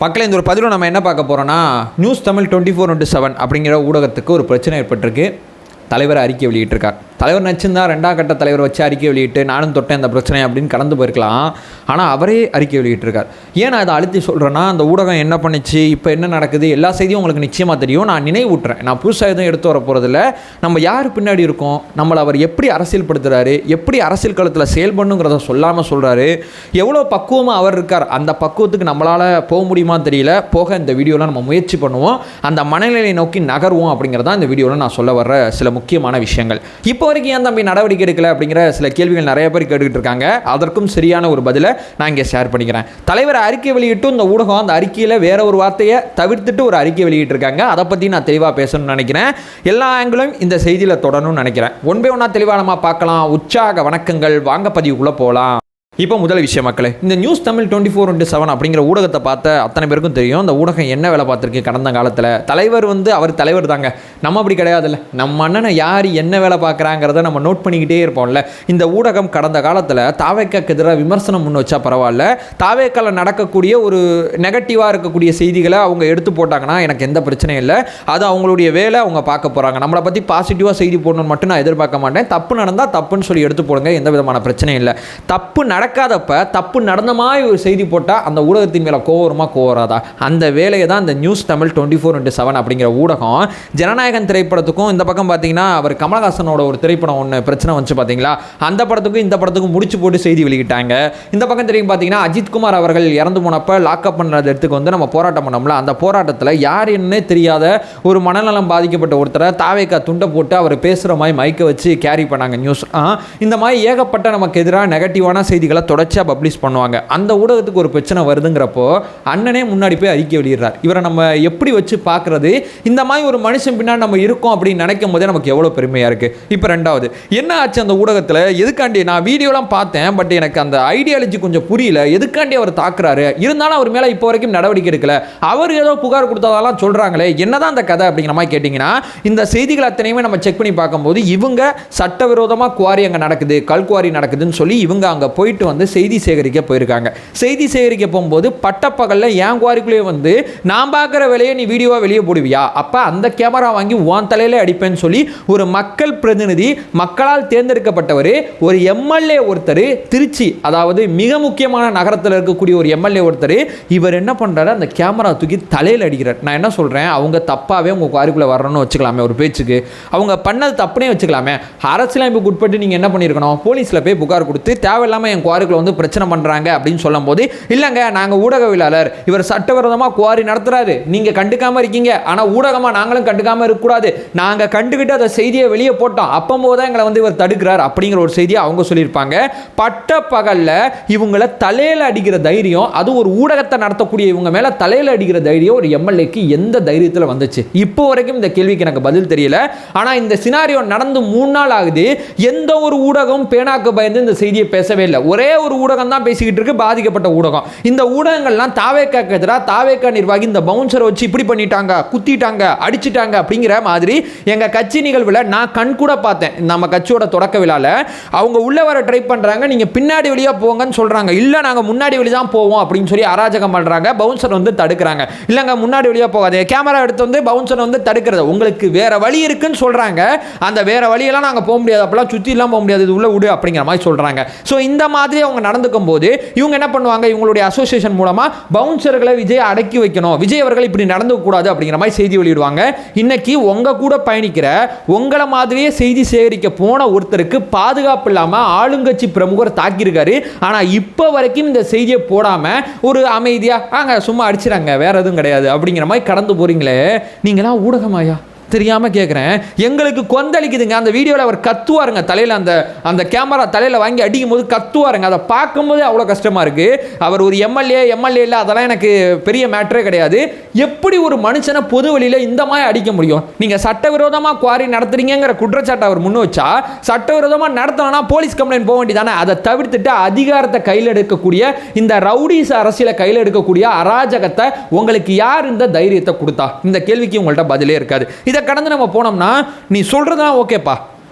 பக்கத்தில் இந்த ஒரு பதிவில் நம்ம என்ன பார்க்க போகிறோன்னா, நியூஸ் தமிழ் 24/7 அப்படிங்கிற ஊடகத்துக்கு ஒரு பிரச்சனை ஏற்பட்டிருக்கு. தலைவர் அறிக்கை வெளியிட்டிருக்கார். தலைவர் நச்சுந்தா 2ஆம் கட்ட தலைவர் வச்சு அறிக்கை வெளியிட்டு நானும் தொட்டேன் அந்த பிரச்சனை அப்படின்னு கடந்து போயிருக்கலாம். ஆனால் அவரே அறிக்கை வெளியிட்டிருக்கார். ஏன் நான் அதை அழுத்தி சொல்கிறேன்னா, அந்த ஊடகம் என்ன பண்ணிச்சு, இப்போ என்ன நடக்குது, எல்லா செய்தியும் உங்களுக்கு நிச்சயமாக தெரியும். நான் நினைவூட்டுறேன். நான் புதுசாக எதுவும் எடுத்து வர போகிறதில்ல. நம்ம யார் பின்னாடி இருக்கோம், நம்மளை அவர் எப்படி அரசியல்படுத்துகிறாரு, எப்படி அரசியல் களத்தில் செயல்படணுங்கிறத சொல்லாமல் சொல்கிறாரு, எவ்வளோ பக்குவமாக அவர் இருக்கார், அந்த பக்குவத்துக்கு நம்மளால் போக முடியுமான்னு தெரியல. போக இந்த வீடியோவில் நம்ம முயற்சி பண்ணுவோம், அந்த மனநிலையை நோக்கி நகர்வோம் அப்படிங்கிறதான் இந்த வீடியோவில் நான் சொல்ல வர்ற சில முக்கியமான விஷயங்கள். இப்போ வரைக்கும் ஏன் தம்பி நடவடிக்கை எடுக்கல அப்படிங்கிற சில கேள்விகள் நிறைய பேர் கேட்டுக்கிட்டு இருக்காங்க. அதற்கும் சரியான ஒரு பதிலை நான் இங்கே ஷேர் பண்ணிக்கிறேன். தலைவர் அறிக்கை வெளியிட்டு இந்த ஊடகம் அந்த அறிக்கையில் வேற ஒரு வார்த்தையை தவிர்த்துட்டு ஒரு அறிக்கை வெளியிட்டிருக்காங்க. அதை பற்றி நான் தெளிவாக பேசணும்னு நினைக்கிறேன். எல்லா ஆங்கிலும் இந்த செய்தியில் தொடரணும்னு நினைக்கிறேன். ஒன் பை ஒன்றா தெளிவாக நம்ம பார்க்கலாம். உற்சாக வணக்கங்கள். வாங்க பதிவுக்குள்ளே போகலாம். இப்போ முதல் விஷயம் மக்களே, இந்த நியூஸ் தமிழ் 24/7 அப்படிங்கிற ஊடகத்தை பார்த்த அத்தனை பேருக்கும் தெரியும் இந்த ஊடகம் என்ன வேலை பார்த்துருக்கு கடந்த காலத்தில். தலைவர் அவர் தலைவர் தாங்க, நம்ம அப்படி கிடையாதுல்ல. நம்ம அண்ணனை யார் என்ன வேலை பார்க்குறாங்கிறத நம்ம நோட் பண்ணிக்கிட்டே இருப்போம்ல. இந்த ஊடகம் கடந்த காலத்தில் தாவேக்காக்கு எதிராக விமர்சனம் முன் வச்சா பரவாயில்ல, தாவேக்கால நடக்கக்கூடிய ஒரு நெகட்டிவாக இருக்கக்கூடிய செய்திகளை அவங்க எடுத்து போட்டாங்கன்னா எனக்கு எந்த பிரச்சனையும் இல்லை. அது அவங்களுடைய வேலை, அவங்க பார்க்க போகிறாங்க. நம்மளை பற்றி பாசிட்டிவாக செய்தி போடணும்னு மட்டும் நான் எதிர்பார்க்க மாட்டேன். தப்பு நடந்தால் தப்புன்னு சொல்லி எடுத்து போடுங்க, எந்த விதமான பிரச்சனையும் இல்லை. தப்பு நடக்காதப்ப தப்பு நடந்த மாதிரி ஒரு செய்தி போட்டால் அந்த ஊடகத்தின் மேலே கோவராதா? அந்த வேலையை தான் இந்த நியூஸ் தமிழ் 24/7 அப்படிங்கிற ஊடகம் ஜனநாயகன் திரைப்படத்துக்கும், இந்த பக்கம் பார்த்தீங்கன்னா அவர் கமலஹாசனோட ஒரு திரைப்படம் ஒன்று பிரச்சனை வந்துச்சு பார்த்தீங்களா, அந்த படத்துக்கும் இந்த படத்துக்கும் முடிச்சு போட்டு செய்தி வெளியிட்டாங்க. இந்த பக்கம் தெரியும் பார்த்தீங்கன்னா அஜித்குமார் அவர்கள் இறந்து போனப்போ லாக்அப் பண்ணுற இடத்துக்கு வந்து நம்ம போராட்டம் பண்ணோம்ல, அந்த போராட்டத்தில் யார் என்னன்னே தெரியாத ஒரு மனநலம் பாதிக்கப்பட்ட ஒருத்தரை தாவேக்கா துண்டை போட்டு அவர் பேசுகிற மாதிரி மைக்கை வச்சு கேரி பண்ணாங்க நியூஸ். இந்த மாதிரி ஏகப்பட்ட நமக்கு எதிராக நெகட்டிவான செய்திகளை தொடர்ச்சியாக பப்ளிஷ் பண்ணுவாங்க. அந்த ஊடகத்துக்கு ஒரு பிரச்சனை வருதுங்கிறப்போ அண்ணனே முன்னாடி போய் அறிக்கை வெளியிடுறார். இவரை நம்ம எப்படி வச்சு பார்க்குறது, இந்த மாதிரி ஒரு மனுஷன் பின்னாடி நம்ம இருக்கோம் அப்படின்னு நினைக்கும் போதே நமக்கு எவ்வளோ பெருமையாக இருக்குது. இப்போ ரெண்டாவது என்ன ஆச்சு அந்த ஊடகத்தில், எதுக்காண்டி நான் வீடியோலாம் பார்த்தேன், பட் எனக்கு அந்த ஐடியாலஜி கொஞ்சம் புரியல. எதுக்காண்டி அவர் தாக்குறாரு, இருந்தாலும் அவர் மேலே இப்போ வரைக்கும் நடவடிக்கை எடுக்கல, அவர் ஏதோ புகார் கொடுத்ததெல்லாம் சொல்கிறாங்களே, என்னதான் அந்த கதை அப்படிங்கிற மாதிரி கேட்டிங்கன்னா, இந்த செய்திகள் அத்தனையுமே நம்ம செக் பண்ணி பார்க்கும்போது இவங்க சட்டவிரோதமாக குவாரி அங்கே நடக்குது, கல்குவாரி நடக்குதுன்னு சொல்லி இவங்க அங்கே போயிட்டு வந்து செய்தி சேகரிக்க போயிருக்காங்க. செய்தி சேகரிக்க போகும்போது பட்டப்பகலில் என் குவாரிக்குள்ளேயே வந்து நான் பார்க்குற வேலையை நீ வீடியோவாக வெளியே போடுவியா, அப்போ அந்த கேமரா வாங்கி உன் தலையில அடிப்பேன்னு சொல்லி ஒரு மக்கள் பிரதிநிதி, மக்களால் தேர்ந்தெடுக்கப்பட்டவர், ஒரு எம்எல்ஏ ஒருத்தர், திருச்சி அதாவது மிக முக்கியமான நகரத்தில் இருக்கக்கூடிய ஒரு எம்எல்ஏ ஒருத்தர், இவர் என்ன பண்ணுறாரு, அந்த கேமரா தூக்கி தலையில் அடிக்கிறார். நான் என்ன சொல்கிறேன், அவங்க தப்பாகவே உங்கள் குவாரிக்குள்ளே வரணும்னு வச்சுக்கலாமே, ஒரு பேச்சுக்கு அவங்க பண்ணது தப்புனே வச்சுக்கலாமே. அரசியலமைப்புக்கு உட்பட்டு நீங்கள் என்ன பண்ணியிருக்கணும், போலீஸில் போய் புகார் கொடுத்து தேவையில்லாமல் என் குவாரிக்குள்ள வந்து பிரச்சனை பண்ணுறாங்க அப்படின்னு சொல்லும் போது, இல்லைங்க நாங்கள் ஊடகவியலாளர், இவர் சட்டவிரோதமாக குவாரி நடத்துறாரு, நீங்கள் கண்டுக்காமல் இருக்கீங்க, ஆனால் ஊடகமாக நாங்களும் கண்டுக்காமல் இருக்கக்கூடாது, நாங்கள் கண்டுக்கிட்டு அந்த செய்தியை வெளியே போட்டோம், அப்போது தான் எங்களை வந்து இவர் தடுக்கிறார் அப்படிங்கிற ஒரு செய்தியை அவங்க சொல்லியிருப்பாங்க. பட்ட பகலில் இவங்களை தலையில் அடிக்கிற தைரியம், அது ஒரு ஊடகத்தை நடத்தக்கூடிய இவங்க மேலே தலையில் அடிக்கிற தைரியம் ஒரு எம்எல்ஏக்கு எந்த தைரியத்தில் வந்துச்சு? இப்போ வரைக்கும் இந்த கேள்விக்கு எனக்கு பதில் தெரியல. ஆனால் இந்த சினாரியோ நடந்து 3 நாள் ஆகுது, எந்த ஒரு ஊடகம் பேனாக்கு பயந்து இந்த செய்தியை பேசவே இல்லை. ஒரே ஒரு ஊடகம் தான் பேசிக்கிட்டு இருக்கு, பாதிக்கப்பட்ட ஊடகம். இந்த ஊடகங்கள்லாம் தாவேக்காக்கு எதிராக தாவேக்கா நிர்வாகி இந்த பவுன்சரை வச்சு இப்படி பண்ணிட்டாங்க, குத்திட்டாங்க, அடிச்சிட்டாங்க அப்படிங்கிற மாதிரி எங்க கட்சி நிகழ்வில் நான் கண் கூட பார்த்தேன். நம்ம கட்சியோட தொடக்க விழாவில் அவங்க உள்ள வர ட்ரை பண்றாங்க, நீங்க பின்னாடி வழியா போங்கன்னு சொல்றாங்க. இல்ல நாங்க முன்னாடி வழி தான் போவோம் அப்படின்னு சொல்லி அராஜகம் பண்றாங்க. பவுன்சர் வந்து தடுக்கிறாங்க. இல்லங்க முன்னாடி வழியா போகாதே, கேமரா எடுத்து வந்து பவுன்சர் வந்து தடுக்கிறது. உங்களுக்கு வேற வழி இருக்குன்னு சொல்றாங்க. அந்த வேற வழியெல்லாம் நாங்க போக முடியாது, அப்பெல்லாம் சுத்தி எல்லாம் போக முடியாது, இது உள்ள விடு அப்படிங்கிற மாதிரி சொல்றாங்க. ஸோ இந்த மாதிரி அவங்க நடந்துக்கும் போது இவங்க என்ன பண்ணுவாங்க, இவங்களுடைய அசோசியேஷன் மூலமா பவுன்சர்களை விஜய் அடக்கி வைக்கணும், விஜய் அவர்கள் இப்படி நடந்துக்க கூடாது அப்படிங்கிற மாதிரி செய்தி வெளியிடுவாங்க. இன்னைக்கு உங்க கூட பயணிக்கிற உங்களை மாதிரியே செய்தி சேகரிக்க போன ஒருத்தருக்கு பாதுகாப்பு இல்லாம ஆளுங்கட்சி பிரமுகர் தாக்கியிருக்காரு. ஆனா இப்ப வரைக்கும் இந்த செய்தியை போடாம ஒரு அமைதியா சும்மா அடிச்சிடாங்க, வேற எதுவும் கிடையாது அப்படிங்கிற மாதிரி கடந்து போறீங்களே, நீங்களாம் ஊடகமாயா? தெரியாமல் கேட்குறேன். எங்களுக்கு கொந்தளிக்குதுங்க. அந்த வீடியோவில் அவர் கத்துவாருங்க, தலையில் அந்த கேமரா தலையில் வாங்கி அடிக்கும் போது கத்துவாருங்க. அதை பார்க்கும்போது அவ்வளோ கஷ்டமாக இருக்குது. அவர் ஒரு எம்எல்ஏ இல்லை, அதெல்லாம் எனக்கு பெரிய மேட்டரே கிடையாது. எப்படி ஒரு மனுஷனை பொது வழியில் இந்த மாதிரி அடிக்க முடியும்? நீங்கள் சட்டவிரோதமாக குவாரி நடத்துறீங்கிற குற்றச்சாட்டை அவர் முன் வச்சா, சட்டவிரோதமாக நடத்தணும்னா போலீஸ் கம்ப்ளைண்ட் போக வேண்டியதானே? அதை தவிர்த்துட்டு அதிகாரத்தை கையில் எடுக்கக்கூடிய இந்த ரவுடிஸ் அரசியலை கையில் எடுக்கக்கூடிய அராஜகத்தை உங்களுக்கு யார் இந்த தைரியத்தை கொடுத்தா? இந்த கேள்விக்கு உங்கள்கிட்ட பதிலே இருக்காது. இதை கடந்து நம்ம போனோம்னா, நீ சொல்றதா ஓகேப்பா,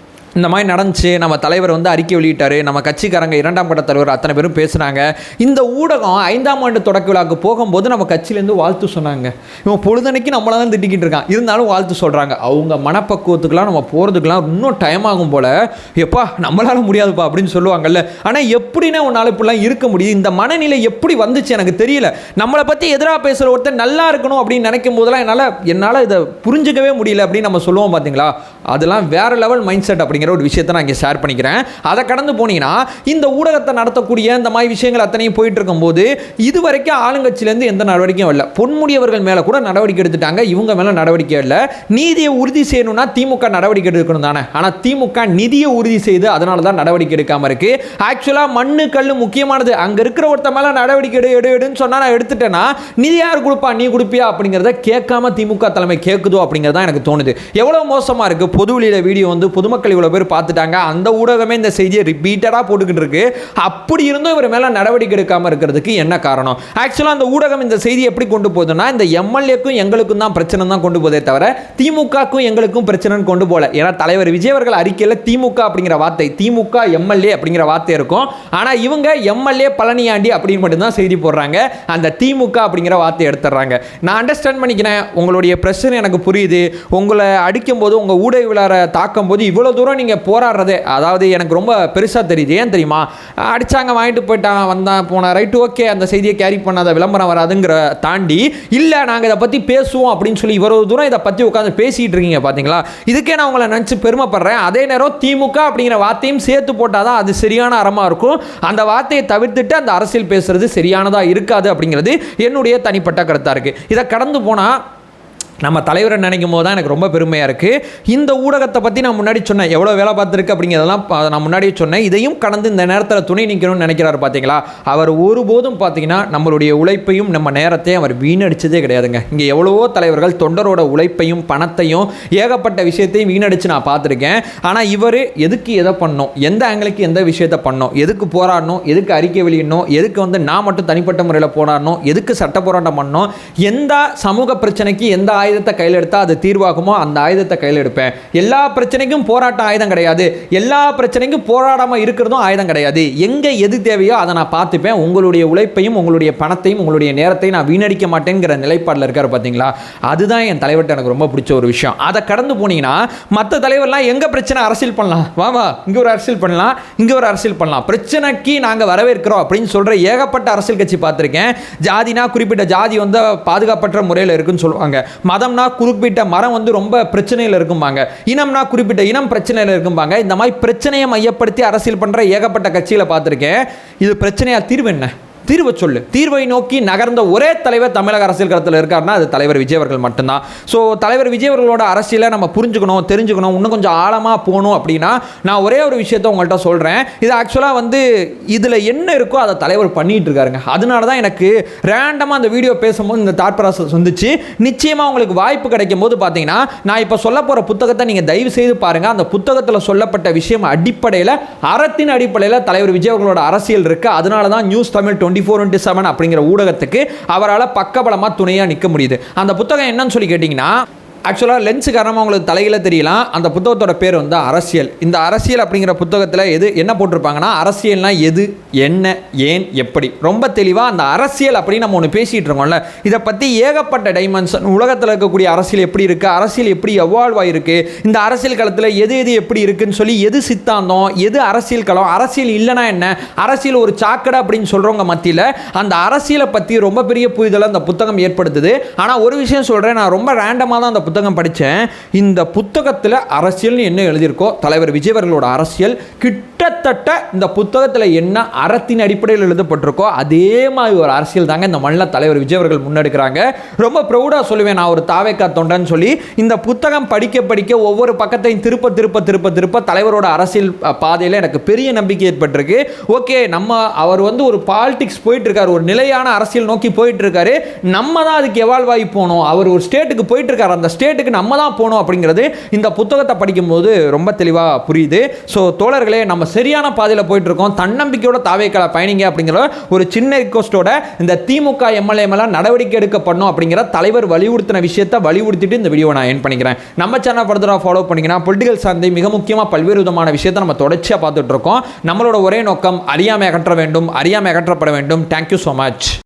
இந்த மாதிரி நடந்துச்சு, நம்ம தலைவர் வந்து அறிக்கை வெளியிட்டார், நம்ம கட்சிக்காரங்க 2ஆம் கட்ட தலைவர் அத்தனை பேரும் பேசுனாங்க. இந்த ஊடகம் 5ஆம் ஆண்டு தொடக்க விழாவுக்கு போகும்போது நம்ம கட்சியிலேருந்து வாழ்த்து சொன்னாங்க. இவன் பொழுதனைக்கு நம்மளை தான் திட்டிக்கிட்டு இருக்கான், இருந்தாலும் வாழ்த்து சொல்கிறாங்க. அவங்க மனப்பக்குவத்துக்கெலாம் நம்ம போகிறதுக்கெலாம் இன்னும் டைம் ஆகும் போல், எப்பா நம்மளால முடியாதுப்பா அப்படின்னு சொல்லுவாங்கல்ல. ஆனால் எப்படின்னா உன்னால் இப்படிலாம் இருக்க முடியுது, இந்த மனநிலை எப்படி வந்துச்சு எனக்கு தெரியல. நம்மளை பற்றி எதிராக பேசுகிற ஒருத்தர் நல்லா இருக்கணும் அப்படின்னு நினைக்கும் போதெல்லாம் என்னால் இதை புரிஞ்சிக்கவே முடியல அப்படின்னு நம்ம சொல்லுவோம் பார்த்தீங்களா. அதெல்லாம் வேற லெவல் மைண்ட் செட் அப்படிங்கிற ஒரு விஷயத்தை நான் இங்கே ஷேர் பண்ணிக்கிறேன். அதை கடந்து போனீங்கன்னா இந்த ஊடகத்தை நடத்தக்கூடிய இந்த மாதிரி விஷயங்கள் அத்தனையும் போயிட்டு இருக்கும்போது இது வரைக்கும் ஆளுங்கட்சியிலேருந்து எந்த நடவடிக்கையும் இல்லை. பொன்முடியவர்கள் மேலே கூட நடவடிக்கை எடுத்துட்டாங்க, இவங்க மேலே நடவடிக்கை இல்லை. நீதியை உறுதி செய்யணும்னா திமுக நடவடிக்கை எடுக்கணும் தானே. ஆனால் திமுக நிதியை உறுதி செய்து அதனால தான் நடவடிக்கை எடுக்காமல் இருக்கு. ஆக்சுவலாக மண்ணு கல் முக்கியமானது, அங்கே இருக்கிற ஒருத்த மேலே நடவடிக்கை எடுன்னு சொன்னால் நான் எடுத்துட்டேன்னா நிதி யார் கொடுப்பா, நீ கொடுப்பியா அப்படிங்கிறத கேட்காம திமுக தலைமை கேட்குதோ அப்படிங்கிறதா எனக்கு தோணுது. எவ்வளோ மோசமாக இருக்குது. பொது வெளியில வீடியோ வந்து பொதுமக்கள் இவ்வளோ பேர் பார்த்துட்டாங்க, அந்த ஊடகமே இந்த செய்தியை ரிப்பீட்டடாக போட்டுக்கிட்டு இருக்கு. அப்படி இருந்தும் இவர் மேலே நடவடிக்கை எடுக்காமல் இருக்கிறதுக்கு என்ன காரணம்? ஆக்சுவலாக அந்த ஊடகம் இந்த செய்தியை எப்படி கொண்டு போகுதுன்னா, இந்த எம்எல்ஏக்கும் எங்களுக்கும் தான் பிரச்சனை தான் கொண்டு போதே தவிர திமுகக்கும் எங்களுக்கும் பிரச்சனைன்னு கொண்டு போகல. ஏன்னா தலைவர் விஜய் அவர்கள் அறிக்கையில் திமுக அப்படிங்கிற வார்த்தை, திமுக எம்எல்ஏ அப்படிங்கிற வார்த்தை இருக்கும். ஆனால் இவங்க எம்எல்ஏ பழனியாண்டி அப்படின்னு மட்டும்தான் செய்தி போடுறாங்க, அந்த திமுக அப்படிங்கிற வார்த்தையை எடுத்துடுறாங்க. நான் அண்டர்ஸ்டாண்ட் பண்ணிக்கிறேன், உங்களுடைய பிரச்சனை எனக்கு புரியுது. உங்களை அடிக்கும் போது உங்கள் ஊடகவியலாளரை தாக்கும் போது இவ்வளோ தூரம் நீங்கள் போராடுறதே அதாவது எனக்கு ரொம்ப பெருசாக தெரியுது. ஏன் தெரியுமா? அடித்தாங்க, வாங்கிட்டு போயிட்டான், வந்தான் போனா ரைட்டு, ஓகே, அந்த செய்தியை கேரி பண்ணாத, விளம்பரம் வராதுங்கிற தாண்டி இல்லை நாங்கள் இதை பற்றி பேசுவோம் அப்படின்னு சொல்லி இவ்வளோ தூரம் இதை பற்றி உட்காந்து பேசிகிட்டு இருக்கீங்க பார்த்தீங்களா. இதுக்கே நான் உங்களை நினச்சி பெருமைப்படுறேன். அதே நேரம் திமுக அப்படிங்கிற வார்த்தையும் சேர்த்து போட்டால் தான் அது சரியான அறமாக இருக்கும். அந்த வார்த்தையை தவிர்த்துட்டு அந்த அரசியல் பேசுறது சரியானதாக இருக்காது அப்படிங்கிறது என்னுடைய தனிப்பட்ட கருத்தாக இருக்குது. இதை கடந்து போனால் நம்ம தலைவரை நினைக்கும் போது தான் எனக்கு ரொம்ப பெருமையாக இருக்குது. இந்த ஊடகத்தை பற்றி நான் முன்னாடி சொன்னேன், எவ்வளோ வேலை பார்த்துருக்கு அப்படிங்கிறதெல்லாம் நான் முன்னாடியே சொன்னேன். இதையும் கடந்து இந்த நேரத்தில் துணை நிற்கணும்னு நினைக்கிறாரு பார்த்தீங்களா. அவர் ஒருபோதும் பார்த்தீங்கன்னா நம்மளுடைய உழைப்பையும் நம்ம நேரத்தையும் அவர் வீணடிச்சதே கிடையாதுங்க. இங்கே எவ்வளவோ தலைவர்கள் தொண்டரோட உழைப்பையும் பணத்தையும் ஏகப்பட்ட விஷயத்தையும் வீணடிச்சு நான் பார்த்துருக்கேன். ஆனால் இவர் எதுக்கு எதை பண்ணணும், எந்த ஆங்கிளுக்கு எந்த விஷயத்தை பண்ணணும், எதுக்கு போராடணும், எதுக்கு அறிக்கை வெளியிடணும், எதுக்கு வந்து நான் மட்டும் தனிப்பட்ட முறையில் போராடணும், எதுக்கு சட்ட போராட்டம் பண்ணணும், எந்த சமூக பிரச்சனைக்கு எந்த ஆயுதத்தை கையில் எடுத்தால் அது தீர்வாகுமோ அந்த ஆயுதத்தை கையில் எடுப்பேன். எல்லா பிரச்சனைக்கும் போராட்டம் ஆயுதம் கிடையாது, எல்லா பிரச்சனைக்கும் போராடாமல் இருக்கிறதும் ஆயுதம் கிடையாது. எங்கே எது தேவையோ அதை நான் பார்த்துப்பேன். உங்களுடைய உழைப்பையும் உங்களுடைய பணத்தையும் உங்களுடைய நேரத்தையும் நான் வீணடிக்க மாட்டேங்கிற நிலைப்பாடில் இருக்கார் பார்த்தீங்களா. அதுதான் என் தலைவர்கிட்ட எனக்கு ரொம்ப பிடிச்ச ஒரு விஷயம். அதை கடந்து போனீங்கன்னா மற்ற தலைவர்லாம் எங்கே பிரச்சனை அரசியல் பண்ணலாம், வா இங்கே ஒரு அரசியல் பண்ணலாம், இங்கே ஒரு அரசியல் பண்ணலாம், பிரச்சனைக்கு நாங்கள் வரவேற்கிறோம் அப்படின்னு சொல்கிற ஏகப்பட்ட அரசியல் கட்சி பார்த்துருக்கேன். ஜாதினா குறிப்பிட்ட ஜாதி வந்து பாதுகாப்பற்ற முறையில் இருக்குன்னு சொல்லுவாங்க, மதம்னா குறிப்பிட்ட மரம் வந்து ரொம்ப பிரச்சனையில் இருக்கும்பாங்க, இனம்னா குறிப்பிட்ட இனம் பிரச்சனையில் இருக்கும்பாங்க. இந்த மாதிரி பிரச்சனையை மையப்படுத்தி அரசியல் பண்ணுற ஏகப்பட்ட கட்சிகளை பார்த்துருக்கேன். இது பிரச்சனையா, தீர்வு என்ன? தீர்வை சொல்லு. தீர்வை நோக்கி நகர்ந்த ஒரே தலைவர் தமிழக அரசியல் களத்தில் இருக்காருன்னா அது தலைவர் விஜய் அவர்கள் மட்டும்தான். ஸோ தலைவர் விஜய் அவர்களோட அரசியலை நம்ம புரிஞ்சுக்கணும், தெரிஞ்சுக்கணும், இன்னும் கொஞ்சம் ஆழமாக போகணும் அப்படின்னா நான் ஒரே ஒரு விஷயத்தை உங்கள்கிட்ட சொல்கிறேன். இது ஆக்சுவலாக வந்து இதில் என்ன இருக்கோ அதை தலைவர் பண்ணிகிட்டு இருக்காருங்க. அதனால தான் எனக்கு ரேண்டமாக அந்த வீடியோ பேசும்போது இந்த தாட் ப்ராசஸ் வந்துச்சு. நிச்சயமாக உங்களுக்கு வாய்ப்பு கிடைக்கும் போது பார்த்தீங்கன்னா நான் இப்போ சொல்ல போகிற புத்தகத்தை நீங்கள் தயவு செய்து பாருங்கள். அந்த புத்தகத்தில் சொல்லப்பட்ட விஷயம் அடிப்படையில் அறத்தின் அடிப்படையில் தலைவர் விஜய் அவர்களோட அரசியல் இருக்குது. அதனால தான் நியூஸ் தமிழ் 24/7 அப்படிங்கிற ஊடகத்துக்கு அவரால் பக்கபலமாக துணையாக நிற்க முடியுது. அந்த புத்தகம் என்னன்னு சொல்லி கேட்டிங்கன்னா, ஆக்சுவலாக லென்ஸு காரணமாக உங்களுக்கு தலையில் தெரியலாம், அந்த புத்தகத்தோட பேர் வந்து அரசியல். இந்த அரசியல் அப்படிங்கிற புத்தகத்தில் என்ன போட்டிருப்பாங்கன்னா, அரசியல்னா எது, என்ன, ஏன், எப்படி, ரொம்ப தெளிவாக அந்த அரசியல் அப்படின்னு நம்ம ஒன்று பேசிகிட்டு இருக்கோம்ல, இதை பற்றி ஏகப்பட்ட டைமென்ஷன், உலகத்தில் இருக்கக்கூடிய அரசியல் எப்படி இருக்குது, அரசியல் எப்படி எவால்வ் ஆகிருக்கு, இந்த அரசியல் களத்தில் எது எப்படி இருக்குன்னு சொல்லி, எது சித்தாந்தம், எது அரசியல் களம், அரசியல் இல்லைனா என்ன, அரசியல் ஒரு சாக்கடை அப்படின்னு சொல்கிறவங்க மத்தியில் அந்த அரசியலை பற்றி ரொம்ப பெரிய புரிதலை அந்த புத்தகம் ஏற்படுத்துது. ஆனால் ஒரு விஷயம் சொல்கிறேன், நான் ரொம்ப ரேண்டமாக தான் அந்த புத்தகம் படித்தேன். இந்த புத்தகத்தில் அரசியல் என்ன எழுதியிருக்கோ, தலைவர் விஜய் அவர்களோட அரசியல் கிட்டத்தட்ட இந்த புத்தகத்தில் என்ன அறத்தின் அடிப்படையில் எழுதப்பட்டிருக்கோ அதே மாதிரி ஒரு அரசியல் தாங்க இந்த மண்ணில் தலைவர் விஜய் அவர்கள் முன்னெடுக்கிறாங்க. ரொம்ப ப்ரௌடாக சொல்லுவேன், நான் ஒரு தாவேக்கா தொண்டன்னு சொல்லி. இந்த புத்தகம் படிக்க படிக்க ஒவ்வொரு பக்கத்தையும் திருப்ப திருப்ப திருப்ப திருப்ப தலைவரோட அரசியல் பாதையில் எனக்கு பெரிய நம்பிக்கை ஏற்பட்டிருக்கு. ஓகே, அவர் வந்து ஒரு பாலிடிக்ஸ் போயிட்டு இருக்காரு, ஒரு நிலையான அரசியல் நோக்கி போயிட்டு இருக்காரு, நம்ம தான் அதுக்கு எவால்வ் ஆகி போகணும். அவர் ஒரு ஸ்டேட்டுக்கு போயிட்டு இருக்காரு, அந்த ஸ்டேட் ஸ்டேட்டுக்கு நம்ம தான் போகணும் அப்படிங்கிறது இந்த புத்தகத்தை படிக்கும்போது ரொம்ப தெளிவாக புரியுது. ஸோ தோழர்களே, நம்ம சரியான பாதையில் போயிட்டு இருக்கோம். தன்னம்பிக்கையோட தாவேக்கால பயணிங்க அப்படிங்கிற ஒரு சின்ன ரிக்வஸ்டோட இந்த திமுக எம்எல்ஏ மேல நடவடிக்கை எடுக்கப்படணும் அப்படிங்கிற தலைவர் வலியுறுத்தின விஷயத்தை வலியுறுத்திட்டு இந்த வீடியோ நான் என் பண்ணிக்கிறேன். நம்ம சேனல் ஃபர்தராக ஃபாலோ பண்ணிங்கன்னா பொலிட்டிக்கல் சார்ந்து மிக முக்கியமாக பல்வேறு விதமான விஷயத்தை நம்ம தொடர்ச்சியாக பார்த்துட்டு இருக்கோம். நம்மளோட ஒரே நோக்கம் அறியாமை அகற்ற வேண்டும், அறியாமை அகற்றப்பட வேண்டும். Thank you so much.